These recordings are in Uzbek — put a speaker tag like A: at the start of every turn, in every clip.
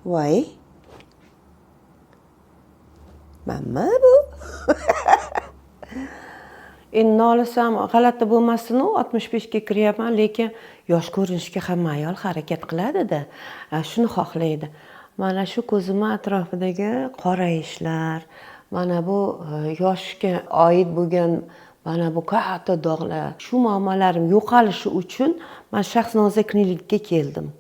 A: voy manmi bu? Endi nolisam g'alati bo'lmasin-u, 65 ga kiryapman, lekin yosh ko'rinishga hamma ayol harakat qiladi-da, shuni xohlaydi. Mana shu ko'zim atrofidagi qorayishlar, mana bu yoshga oid bo'lgan mana bu katta dog'lar, shu muammolarim yo'qolishi uchun men Shaxnoza klinikga keldim.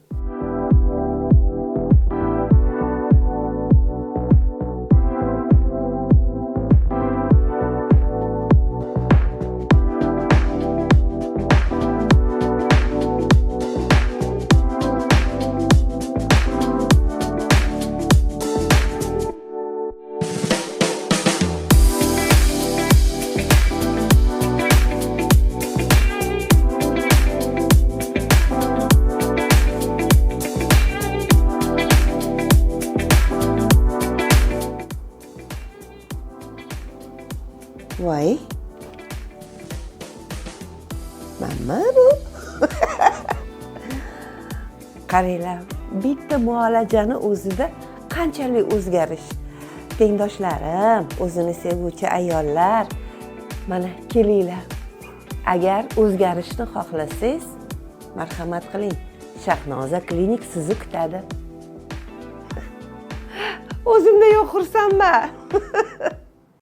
A: Voy manmi bu? Qaranglar, bitta muolajani o'zida qanchalik o'zgarish. Tengdoshlarim, o'zini sevuvchi ayollar, mana kelinglar. Agar o'zgarishni xohlasangiz, marhamat qiling. Shaxnoza klinik sizni kutadi. O'zimda yo'q xursandman.